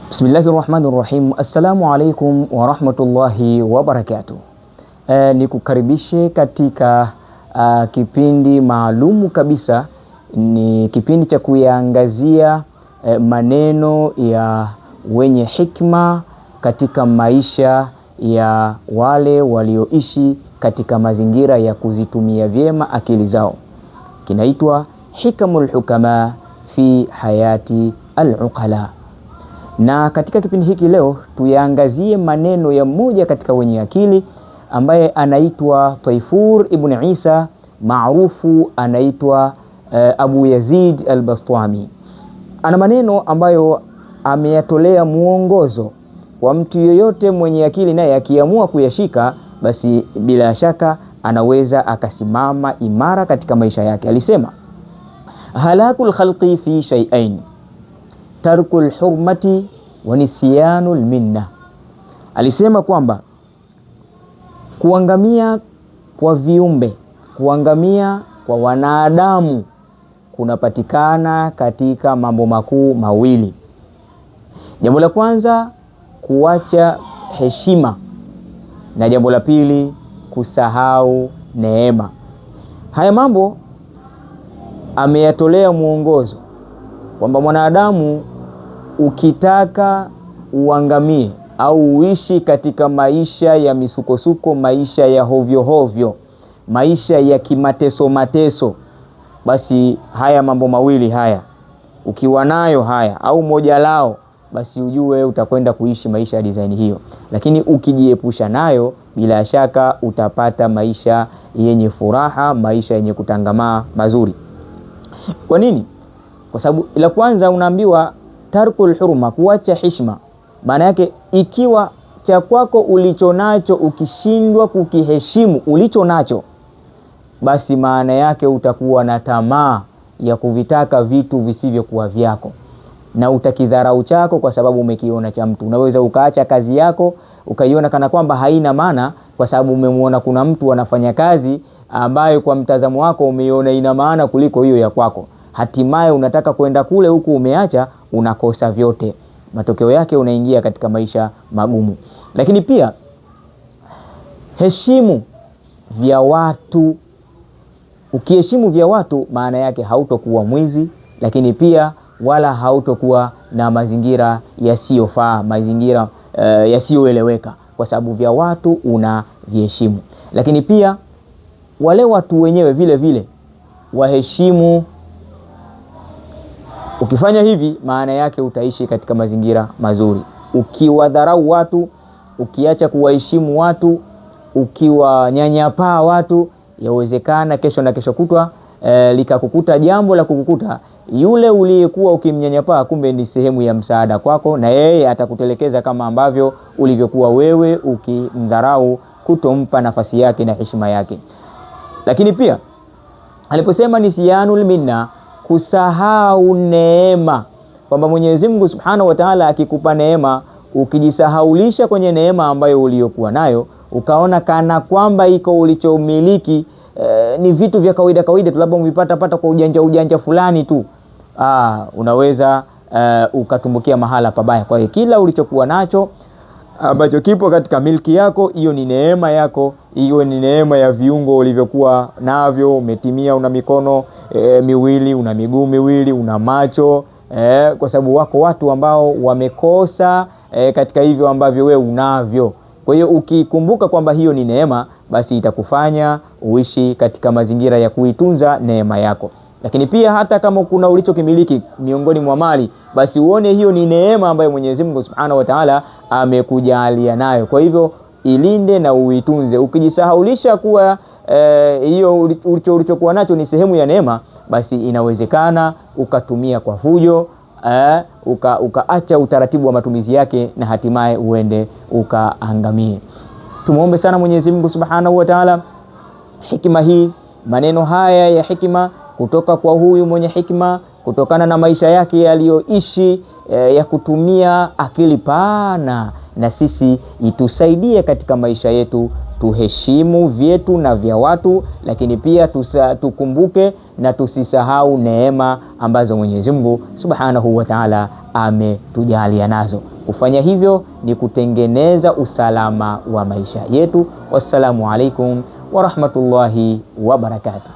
Bismillahirrahmanirrahim. Assalamu alaikum wa rahmatullahi wa barakatuh. Nikukaribishe katika kipindi maalumu kabisa. Ni kipindi cha kuyaangazia maneno ya wenye hikma katika maisha ya wale walioishi katika mazingira ya kuzitumia vyema akili zao. Kinaitwa Hikamul Hukama fi Hayati al-Uqala. Na katika kipindi hiki leo tuyaangazie maneno ya mmoja katika wenye akili ambaye anaitwa Taifur ibn Isa, maarufu anaitwa Abu Yazid al-Bastami. Ana maneno ambayo ameyatolea muongozo kwa mtu yoyote mwenye akili, naye akiamua kuyashika basi bila shaka anaweza akasimama imara katika maisha yake. Alisema, halakul khalqi fi shay'ain, tarkul hurmati wa nisyanul minna. Alisema kwamba kuangamia kwa viumbe, kuangamia kwa wanadamu kunapatikana katika mambo makuu mawili. Jambo la kwanza, kuacha heshima, na jambo la pili, kusahau neema. Haya mambo ameyatolea muongozo kwamba mwanadamu ukitaka uangamie au uishi katika maisha ya misukosuko, maisha ya hovyo hovyo, maisha ya kimateso mateso, basi haya mambo mawili haya ukiwa nayo haya au moja lao, basi ujue utakwenda kuishi maisha ya design hiyo. Lakini ukijiepusha nayo, bila shaka utapata maisha yenye furaha, maisha yenye kutangamaa mazuri. Kwa nini? Kwa sababu la kwanza unaambiwa tarkul hurma, kuacha heshima. Maana yake ikiwa cha kwako ulicho nacho ukishindwa kukiheshimu ulicho nacho, basi maana yake utakuwa na tamaa ya kuvitaka vitu visivyokuwa vyako, na utakidharau chako kwa sababu umekiona cha mtu. Unaweza ukaacha kazi yako ukaiona kana kwamba haina maana kwa sababu umemuona kuna mtu anafanya kazi ambayo kwa mtazamo wako umeiona ina maana kuliko hiyo ya kwako. Hatimaye unataka kwenda kule, huku umeacha, unakosa vyote. Matokeo yake unaingia katika maisha magumu. Lakini pia heshimu vya watu. Ukiheshimu vya watu, maana yake hautokuwa mwizi, lakini pia wala hautokuwa na mazingira yasiyofaa, mazingira yasiyoeleweka, kwa sababu vya watu unaviheshimu. Lakini pia wale watu wenyewe vile vile waheshimu. Ukifanya hivi, maana yake utaishi katika mazingira mazuri. Ukiwadharau watu, ukiacha kuwaheshimu watu, ukiwanyanyapaa watu, yawezekana kesho na kesho kutwa likakukuta jambo la kukukuta yule uliyekuwa ukimnyanyapaa, kumbe ni sehemu ya msaada kwako, na yeye atakutelekeza kama ambavyo ulivyokuwa wewe ukimdharau, kutompa nafasi yake na heshima yake. Lakini pia aliposema nisyanul minna, kusahau neema, kwamba Mwenyezi Mungu Subhanahu wa Ta'ala akikupa neema, ukijisahaulisha kwenye neema ambayo uliyokuwa nayo, ukaona kana kwamba iko ulichomiliki ni vitu vya kawaida kawaida tu, labda umepata kwa ujanja fulani tu, unaweza ukatumbukia mahala pabaya. Kwa hiyo kila ulichokuwa nacho ambacho kipo katika milki yako, hiyo ni neema yako. Hiyo ni neema ya viungo ulivyokuwa navyo, umetimia, una mikono miwili, una miguu miwili, una macho, kwa sababu wako watu ambao wamekosa katika hivyo ambavyo we unavyo. Kwa hiyo ukikumbuka kwamba hiyo ni neema, basi itakufanya uishi katika mazingira ya kuitunza neema yako. Lakini pia hata kama kuna ulichokimiliki miongoni mwa mali, basi uone hiyo ni neema ambayo Mwenyezi Mungu Subhanahu wa Ta'ala amekujalia nayo. Kwa hivyo ilinde na uitunze. Ukijisahaulisha kuwa hiyo ulichokuwa nacho ni sehemu ya neema, basi inawezekana ukatumia kwa fujo, ukaacha utaratibu wa matumizi yake, na hatimaye uende ukaangamie. Tumuombe sana Mwenyezi Mungu Subhanahu wa Ta'ala hikima hii, maneno haya ya hikima kutoka kwa huyu mwenye hikima, kutokana na maisha yake yaliyoishi ya kutumia akili pana, na sisi itusaidie katika maisha yetu tuheshimu vyetu na vya watu, lakini pia tukumbuke na tusisahau neema ambazo Mwenyezi Mungu Subhanahu wa Ta'ala ametujalia nazo. Kufanya hivyo ni kutengeneza usalama wa maisha yetu. Wassalamu alaikum wa rahmatullahi wa barakatuh.